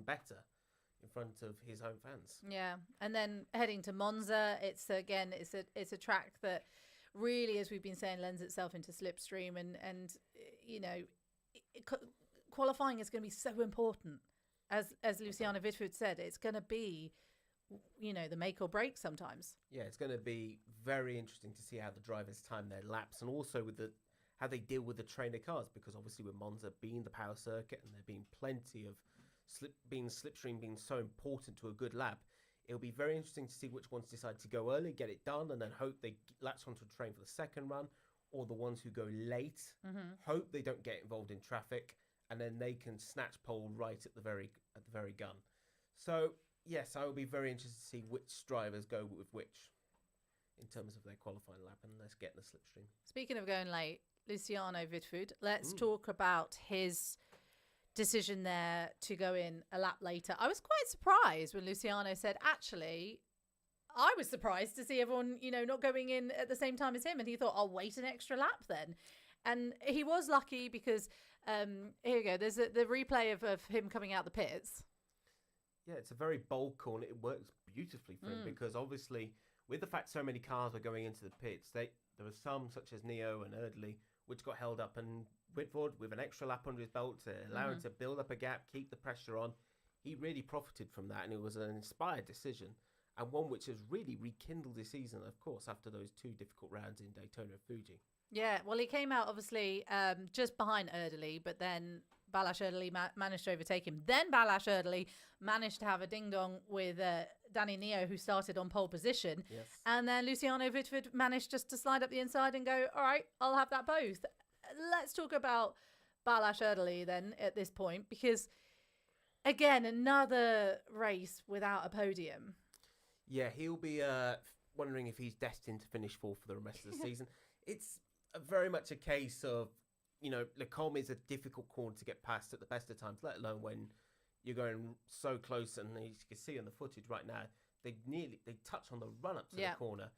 better in front of his home fans. Yeah, and then heading to Monza, it's a track that really, as we've been saying, lends itself into slipstream, and qualifying is going to be so important. As Luciano Vitford said, it's going to be, the make or break sometimes. Yeah, it's going to be very interesting to see how the drivers time their laps, and also with how they deal with the trainer cars, because obviously with Monza being the power circuit and there being plenty of slipstream being so important to a good lap, it'll be very interesting to see which ones decide to go early, get it done, and then hope they latch onto a train for the second run, or the ones who go late, hope they don't get involved in traffic, and then they can snatch pole right at the very gun. So yes, I will be very interested to see which drivers go with which in terms of their qualifying lap, and let's get in the slipstream. Speaking of going late, Luciano Vitford, let's talk about his decision there to go in a lap later. I was quite surprised when Luciano said, actually, I was surprised to see everyone, not going in at the same time as him. And he thought, I'll wait an extra lap then. And he was lucky because, here you go, there's the replay of him coming out the pits. Yeah, it's a very bold call, and it works beautifully for him because obviously with the fact so many cars were going into the pits, there were some such as Neo and Erdely which got held up, and Whitford, with an extra lap under his belt to allow him to build up a gap, keep the pressure on, he really profited from that, and it was an inspired decision, and one which has really rekindled his season, of course, after those 2 difficult rounds in Daytona and Fuji. Yeah, well, he came out, obviously, just behind Erdely, but then Balázs Erdely managed to overtake him. Then Balázs Erdely managed to have a ding-dong with Danny Neo, who started on pole position. Yes. And then Luciano Vitford managed just to slide up the inside and go, all right, I'll have that both. Let's talk about Balázs Erdely then at this point, because, again, another race without a podium. Yeah, he'll be wondering if he's destined to finish 4th for the rest of the season. It's very much a case of, Le Combe is a difficult corner to get past at the best of times, let alone when you're going so close. And as you can see on the footage right now, they touch on the run up to the corner.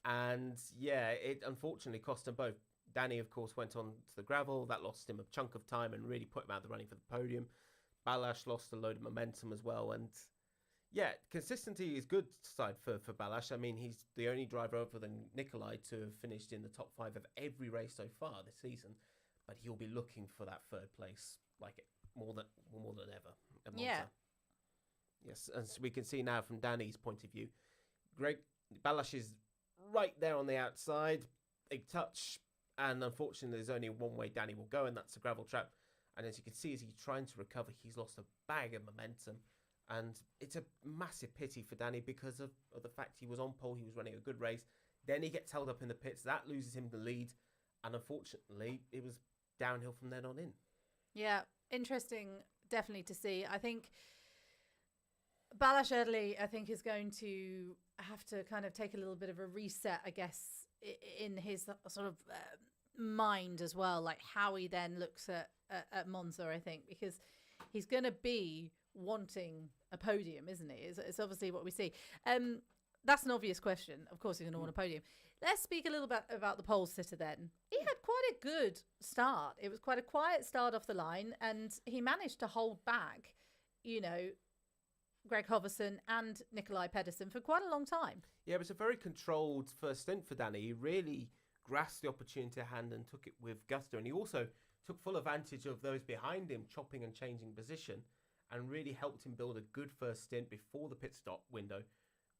And yeah, it unfortunately cost them both. Danny, of course, went on to the gravel. That lost him a chunk of time and really put him out of the running for the podium. Balázs lost a load of momentum as well. And yeah, consistency is good side for Balázs. I mean, he's the only driver other than Nikolai to have finished in the top 5 of every race so far this season. But he'll be looking for that 3rd place more than ever at Monza. Yeah. Yes, as we can see now from Danny's point of view, Balázs is right there on the outside. They touch, and unfortunately, there's only one way Danny will go, and that's the gravel trap. And as you can see, as he's trying to recover, he's lost a bag of momentum. And it's a massive pity for Danny because of the fact he was on pole, he was running a good race. Then he gets held up in the pits. That loses him the lead. And unfortunately, it was downhill from then on in. Yeah, interesting, definitely to see. I think Balázs Erdely, is going to have to kind of take a little bit of a reset, I guess, in his sort of mind as well, like how he then looks at Monza, I think, because he's going to be wanting a podium, isn't he? It's obviously what we see. That's an obvious question. Of course, he's going to want a podium. Let's speak a little bit about the pole sitter then. He had quite a good start. It was quite a quiet start off the line, and he managed to hold back, Greg Hoverson and Nikolai Pedersen for quite a long time. Yeah, it was a very controlled first stint for Danny. He really grasped the opportunity at hand and took it with gusto. And he also took full advantage of those behind him chopping and changing position, and really helped him build a good first stint before the pit stop window,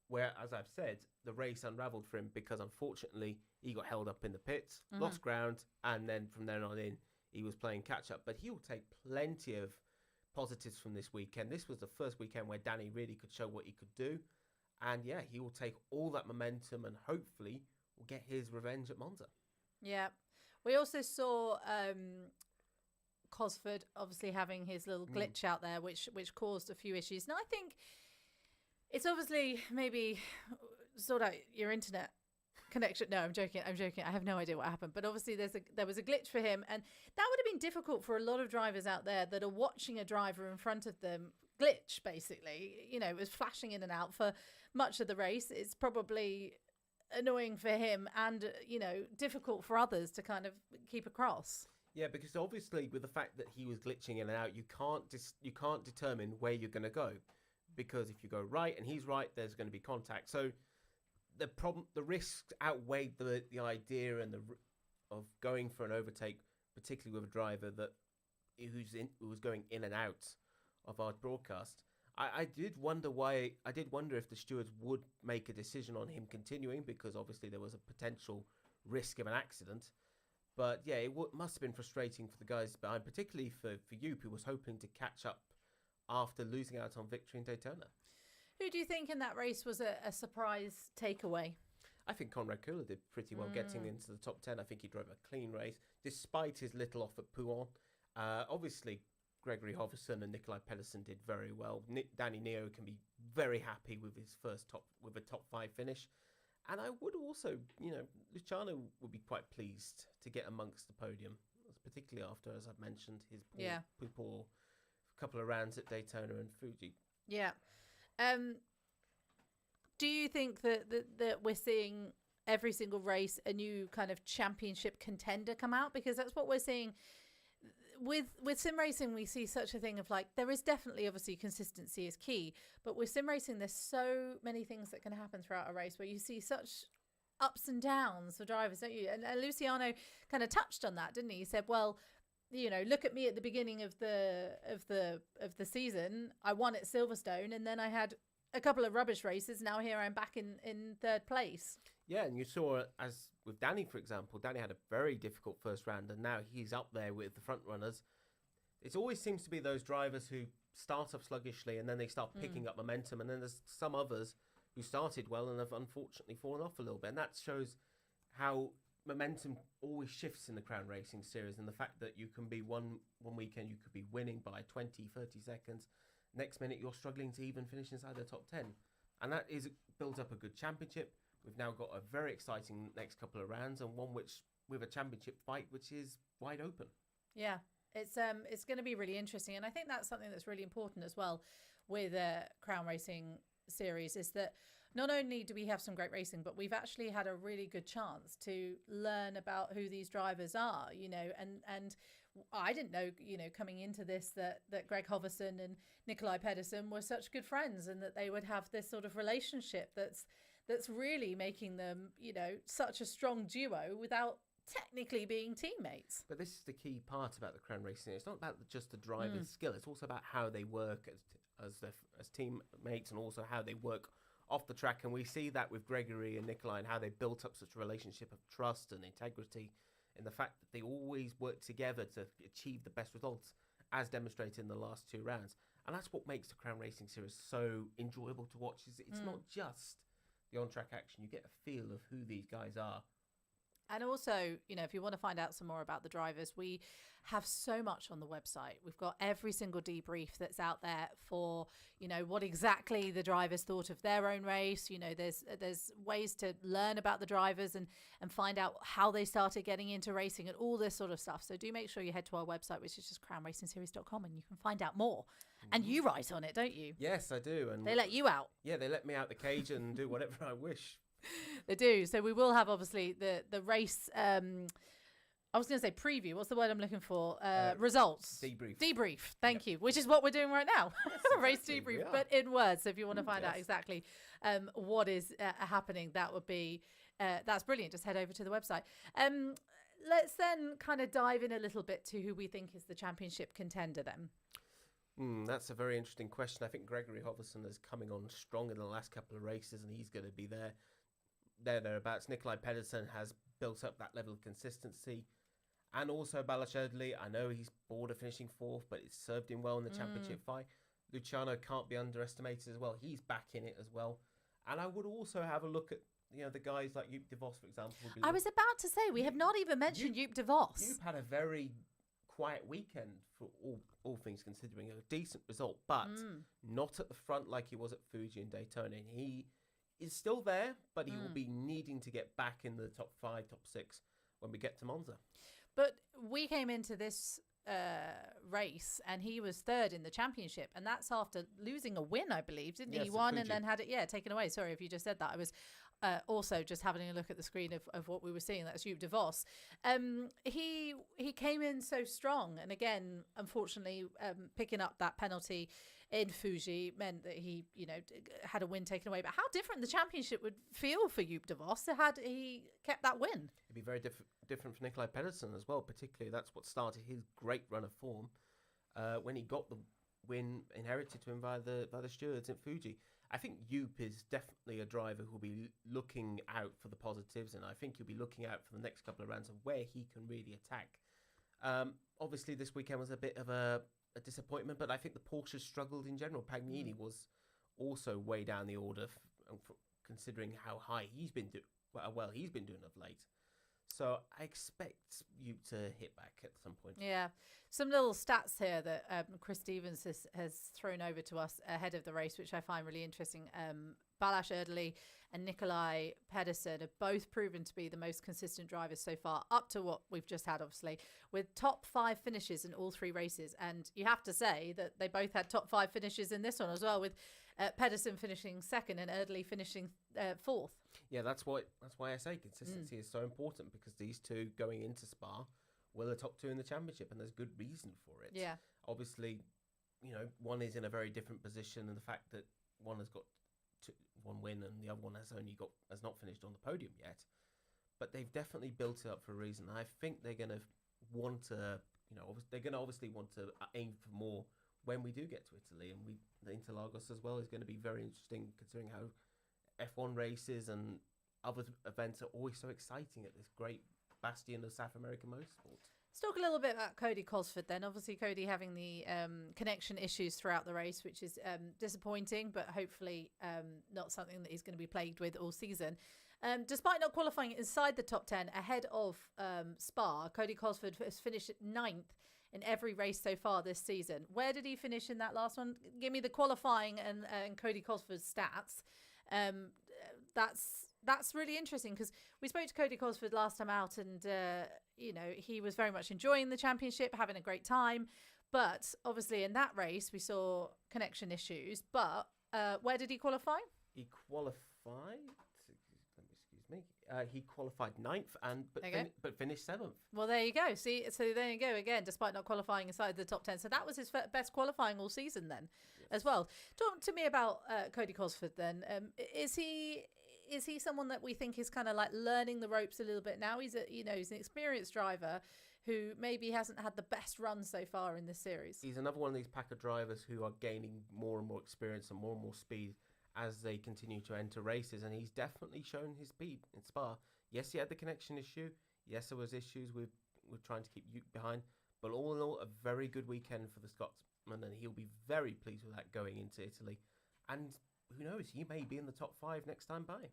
where, as I've said, the race unravelled for him because, unfortunately, he got held up in the pits, lost ground, and then from then on in, he was playing catch-up. But he'll take plenty of positives from this weekend. This was the first weekend where Danny really could show what he could do. And, yeah, he will take all that momentum and hopefully will get his revenge at Monza. Yeah. We also saw Cosford obviously having his little glitch out there, which caused a few issues. And I think it's obviously maybe sort out your internet connection. No, I'm joking. I have no idea what happened. But obviously there was a glitch for him. And that would have been difficult for a lot of drivers out there that are watching a driver in front of them glitch, basically. It was flashing in and out for much of the race. It's probably annoying for him and, difficult for others to kind of keep across. Yeah, because obviously with the fact that he was glitching in and out, you can't determine where you're going to go, because if you go right and he's right, there's going to be contact. So the risks outweighed the idea and of going for an overtake, particularly with a driver who was going in and out of our broadcast. I did wonder if the stewards would make a decision on him continuing, because obviously there was a potential risk of an accident. But yeah, it must have been frustrating for the guys behind, particularly for Joop, who was hoping to catch up after losing out on victory in Daytona. Who do you think in that race was a surprise takeaway? I think Conrad Kühler did pretty well getting into the top 10. I think he drove a clean race, despite his little off at Pouhon. Obviously, Gregory Hoverson and Nikolai Pedersen did very well. Danny Neo can be very happy with his with a top 5 finish. And I would also, Luciano would be quite pleased to get amongst the podium, particularly after, as I've mentioned, his poor couple of rounds at Daytona and Fuji. Yeah. Do you think that we're seeing every single race a new kind of championship contender come out? Because that's what we're seeing. With sim racing, we see such a thing of like, there is definitely, obviously, consistency is key. But with sim racing, there's so many things that can happen throughout a race where you see such ups and downs for drivers, don't you? And Luciano kind of touched on that, didn't he? He said, well, look at me at the beginning of the season. I won at Silverstone, and then I had a couple of rubbish races. Now here I'm back in third place. Yeah, and you saw, as with Danny, for example, Danny had a very difficult first round, and now he's up there with the front runners. It always seems to be those drivers who start off sluggishly and then they start picking up momentum, and then there's some others who started well and have unfortunately fallen off a little bit. And that shows how momentum always shifts in the Crown Racing Series, and the fact that you can be one weekend, you could be winning by 20, 30 seconds. Next minute, you're struggling to even finish inside the top 10. And that builds up a good championship. We've now got a very exciting next couple of rounds, and one with a championship fight which is wide open. Yeah, it's going to be really interesting, and I think that's something that's really important as well with Crown Racing Series, is that not only do we have some great racing, but we've actually had a really good chance to learn about who these drivers are, and I didn't know, coming into this that Greg Hoverson and Nikolai Pedersen were such good friends, and that they would have this sort of relationship that's really making them, such a strong duo without technically being teammates. But this is the key part about the Crown Racing. It's not about just the driver's skill. It's also about how they work as teammates, and also how they work off the track. And we see that with Gregory and Nikolai, and how they built up such a relationship of trust and integrity, in the fact that they always work together to achieve the best results, as demonstrated in the last 2 rounds. And that's what makes the Crown Racing Series so enjoyable to watch. It's not just the on-track action. You get a feel of who these guys are. And also, if you want to find out some more about the drivers, we have so much on the website. We've got every single debrief that's out there for, what exactly the drivers thought of their own race. There's ways to learn about the drivers and find out how they started getting into racing and all this sort of stuff. So do make sure you head to our website, which is just crownracingseries.com, and you can find out more. And you write on it, don't you? Yes, I do. And they let you out. Yeah, they let me out the cage and do whatever I wish. They do. So we will have, obviously, the race. I was going to say preview. What's the word I'm looking for? Results. Debrief. Thank you. Which is what we're doing right now. Yes, Race exactly, debrief, but in words. So if you want to find out exactly what is happening, that would be that's brilliant. Just head over to the website. Let's then kind of dive in a little bit to who we think is the championship contender then. That's a very interesting question. I think Gregory Hoverson is coming on strong in the last couple of races, and he's going to be thereabouts. Nikolai Pedersen has built up that level of consistency, and also Battle-Ardennes. I know he's bored of finishing 4th, but it served him well in the championship fight. Luciano can't be underestimated as well. He's back in it as well. And I would also have a look at the guys like Joop de Vos, for example. I was about to say, we have not even mentioned Joop de Vos. Joop had a very quiet weekend for all things considering, a decent result, but not at the front like he was at Fuji and Daytona. And he is still there, but he will be needing to get back in the top 5, top 6 when we get to Monza. But we came into this race, and he was third in the championship, and that's after losing a win, I believe, didn't he? He Yes, won at and then Fuji. had it taken away. Sorry if you just said that. I was also just having a look at the screen of what we were seeing. That's Joop de Vos. He came in so strong, and again, unfortunately, picking up that penalty in Fuji meant that he, had a win taken away. But how different the championship would feel for Joop de Vos had he kept that win. It'd be very different for Nikolai Pedersen as well, particularly that's what started his great run of form when he got the win inherited to him by the stewards at Fuji. I think Joop is definitely a driver who'll be looking out for the positives, and I think he'll be looking out for the next couple of rounds of where he can really attack. Obviously, this weekend was a bit of a disappointment, but I think the Porsche struggled in general. Pagnini was also way down the order, considering how high he's been doing of late. So I expect you to hit back at some point. Yeah. Some little stats here that Chris Stevens has thrown over to us ahead of the race, which I find really interesting. Balázs and Nikolai Pedersen have both proven to be the most consistent drivers so far, up to what we've just had, obviously, with top 5 finishes in all 3 races. And you have to say that they both had top 5 finishes in this one as well, with Pedersen finishing second and Erdely finishing fourth. Yeah, that's why I say consistency is so important, because these two going into Spa were the top 2 in the championship, and there's good reason for it. Yeah. Obviously, one is in a very different position, and the fact that one has got one win and the other one has not finished on the podium yet, but they've definitely built it up for a reason. I think they're going to want to, they're going to obviously want to aim for more when we do get to Italy, and the Interlagos as well is going to be very interesting, considering how F1 races and other events are always so exciting at this great bastion of South American motorsport. Let's talk a little bit about Cody Cosford then. Obviously, Cody having the connection issues throughout the race, which is disappointing, but hopefully not something that he's going to be plagued with all season. Despite not qualifying inside the top 10 ahead of Spa, Cody Cosford has finished 9th in every race so far this season. Where did he finish in that last one? Give me the qualifying and Cody Cosford's stats. That's really interesting, because we spoke to Cody Cosford last time out, and he was very much enjoying the championship, having a great time. But obviously in that race we saw connection issues. But where did he qualify? He qualified. Excuse me. He qualified 9th but finished 7th. Well, there you go. See, so there you go again. Despite not qualifying inside the top 10, so that was his best qualifying all season then, as well. Talk to me about Cody Cosford then. Is he someone that we think is kind of like learning the ropes a little bit now? He's an experienced driver who maybe hasn't had the best run so far in this series. He's another one of these pack of drivers who are gaining more and more experience and more speed as they continue to enter races, and he's definitely shown his speed in Spa. Yes, he had the connection issue. Yes, there was issues with trying to keep you behind, but all in all, a very good weekend for the Scotsman, and he'll be very pleased with that going into Italy. And who knows, he may be in the top 5 next time by.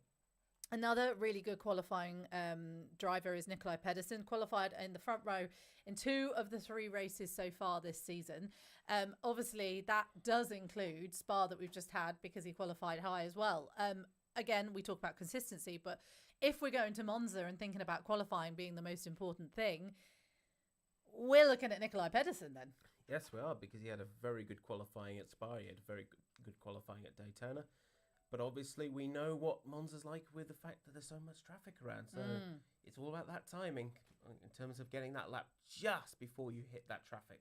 Another really good qualifying driver is Nikolai Pedersen, qualified in the front row in 2 of the 3 races so far this season. Obviously, that does include Spa that we've just had, because he qualified high as well. Again, we talk about consistency, but if we're going to Monza and thinking about qualifying being the most important thing, we're looking at Nikolai Pedersen then. Yes, we are, because he had a very good qualifying at Spa. He had a very good qualifying at Daytona. But obviously, we know what Monza's like with the fact that there's so much traffic around. So it's all about that timing in terms of getting that lap just before you hit that traffic.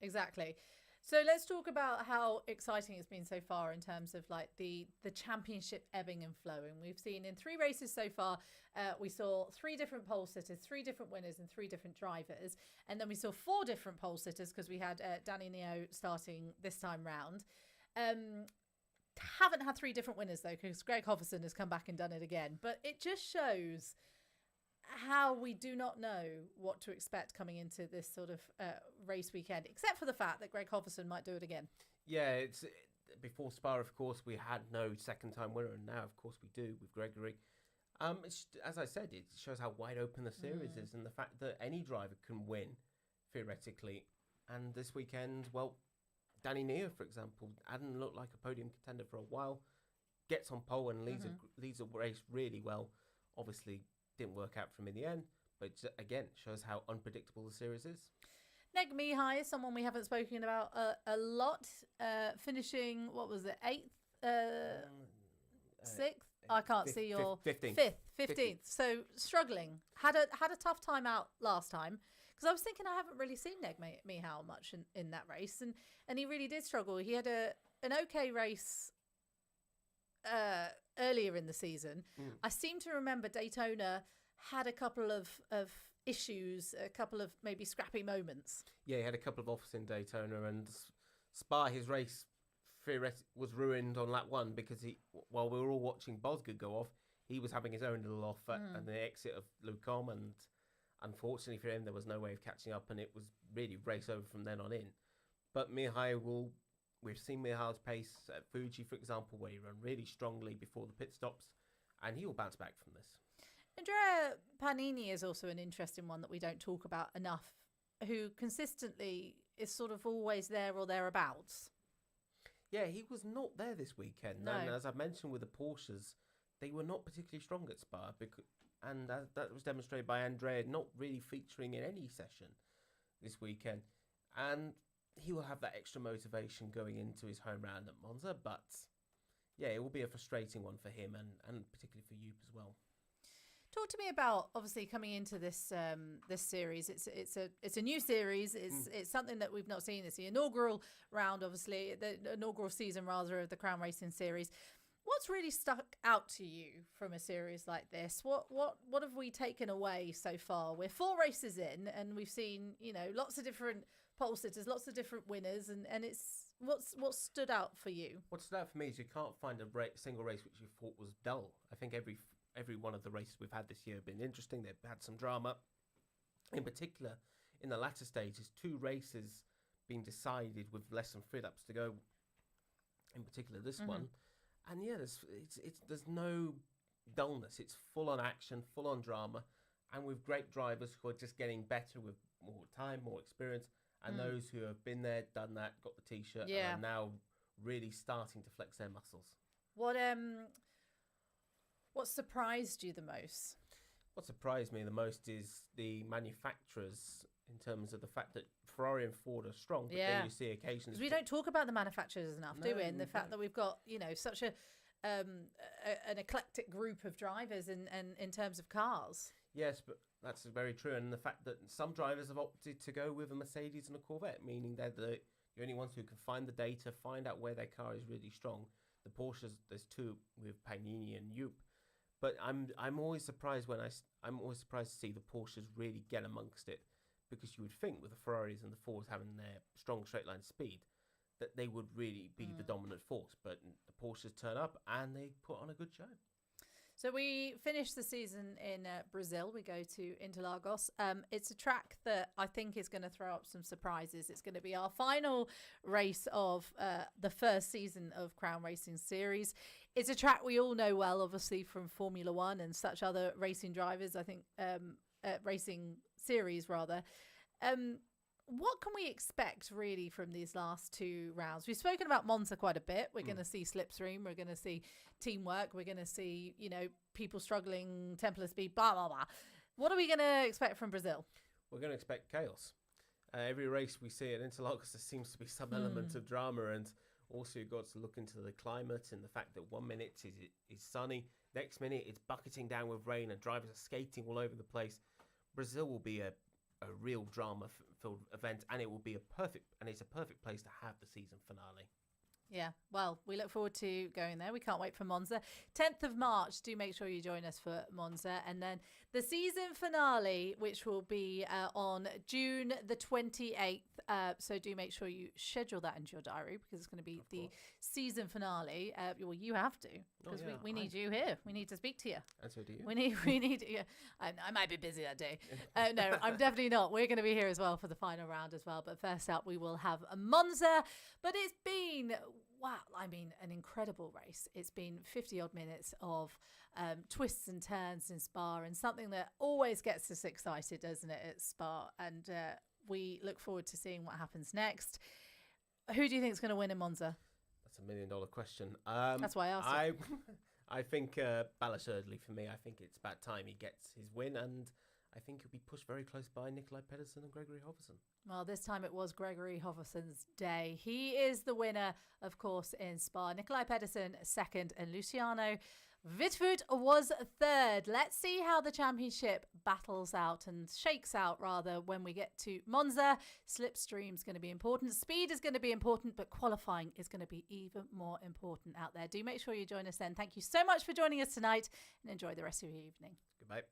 Exactly. So let's talk about how exciting it's been so far in terms of like the championship ebbing and flowing. We've seen in 3 races so far, we saw 3 different pole sitters, 3 different winners and 3 different drivers. And then we saw 4 different pole sitters, because we had Danny Neo starting this time round. Haven't had 3 different winners though, because Greg Hoverson has come back and done it again. But it just shows how we do not know what to expect coming into this sort of race weekend, except for the fact that Greg Hoverson might do it again. Yeah, it's before Spa, of course, we had no second-time winner, and now, of course, we do with Gregory. As I said, it shows how wide open the series is, and the fact that any driver can win, theoretically. And this weekend, well, Danny Neo, for example, hadn't looked like a podium contender for a while, gets on pole and leads a race really well. Obviously, didn't work out for him in the end, but again, shows how unpredictable the series is. Neg Mihai is someone we haven't spoken about a lot. Finishing, what was it, 8th, 6th? I can't see your 15th. So struggling. Had a tough time out last time. Because I was thinking I haven't really seen Neg Mihai much in that race. And he really did struggle. He had an okay race earlier in the season. I seem to remember Daytona had a couple of issues, a couple of maybe scrappy moments. Yeah, he had a couple of offs in Daytona, and Spa, his race was ruined on lap 1 because while we were all watching Bosgood go off, he was having his own little off at the exit of Lucom, and unfortunately for him, there was no way of catching up, and it was really race over from then on in. But we've seen Mihai's pace at Fuji, for example, where he ran really strongly before the pit stops, and he will bounce back from this. Andrea Panini is also an interesting one that we don't talk about enough, who consistently is sort of always there or thereabouts. Yeah, he was not there this weekend. No. And as I mentioned with the Porsches, they were not particularly strong at Spa, and that was demonstrated by Andrea not really featuring in any session this weekend. And he will have that extra motivation going into his home round at Monza, but yeah, it will be a frustrating one for him and particularly for Joop as well. Talk to me about obviously coming into this this series. It's a new series. It's something that we've not seen. It's the inaugural round, obviously, the inaugural season rather of the Crown Racing Series. What's really stuck out to you from a series like this? What have we taken away so far? We're 4 races in, and we've seen lots of different pole sitters, lots of different winners, and it's what stood out for you? What stood out for me is you can't find a single race which you thought was dull. I think every one of the races we've had this year have been interesting. They've had some drama. In particular, in the latter stages, 2 races being decided with less than 3 laps to go. In particular, this one. And yeah, there's no dullness. It's full on action, full on drama, and with great drivers who are just getting better with more time, more experience, and those who have been there, done that, got the T-shirt, and are now really starting to flex their muscles. What surprised you the most? What surprised me the most is the manufacturers in terms of the fact that Ferrari and Ford are strong, but then you see occasions... Because we don't talk about the manufacturers enough, do we? And the fact that we've got, such an eclectic group of drivers in terms of cars. Yes, but that's very true. And the fact that some drivers have opted to go with a Mercedes and a Corvette, meaning they're the only ones who can find the data, find out where their car is really strong. The Porsches, there's 2 with Pagnini and Joop. But I'm always surprised to see the Porsches really get amongst it, because you would think with the Ferraris and the Fords having their strong straight line speed that they would really be the dominant force. But the Porsches turn up and they put on a good show. So we finish the season in Brazil. We go to Interlagos. It's a track that I think is going to throw up some surprises. It's going to be our final race of the first season of Crown Racing Series. It's a track we all know well, obviously, from Formula One and such other racing drivers, I think, racing series, rather. What can we expect, really, from these last 2 rounds? We've spoken about Monza quite a bit. We're going to see slipstream. We're going to see teamwork. We're going to see, people struggling, Templar speed, blah, blah, blah. What are we going to expect from Brazil? We're going to expect chaos. Every race we see at Interlagos, there seems to be some element of drama, and also you've got to look into the climate and the fact that 1 minute is sunny, next minute it's bucketing down with rain and drivers are skating all over the place. Brazil will be a real drama-filled event, and it's a perfect place to have the season finale. Yeah, well, we look forward to going there. We can't wait for Monza. 10th of March, do make sure you join us for Monza. And then the season finale, which will be on June the 28th. So do make sure you schedule that into your diary, because it's going to be the season finale. Well, you have to, because we need you here. We need to speak to you. And so do you. We need you. I might be busy that day. No, I'm definitely not. We're going to be here as well for the final round as well. But first up, we will have a Monza. But it's been... wow, an incredible race. It's been 50 odd minutes of twists and turns in Spa, and something that always gets us excited, doesn't it, at Spa? And we look forward to seeing what happens next. Who do you think is going to win in Monza? That's $1 million question. That's why I asked. I think Ballas Erdely, for me, I think it's about time he gets his win, and I think he'll be pushed very close by Nikolai Pedersen and Gregory Hoverson. Well, this time it was Gregory Hoverson's day. He is the winner, of course, in Spa. Nikolai Pedersen second, and Luciano Vitford was third. Let's see how the championship battles out and shakes out, rather, when we get to Monza. Slipstream's going to be important. Speed is going to be important, but qualifying is going to be even more important out there. Do make sure you join us then. Thank you so much for joining us tonight, and enjoy the rest of your evening. Goodbye.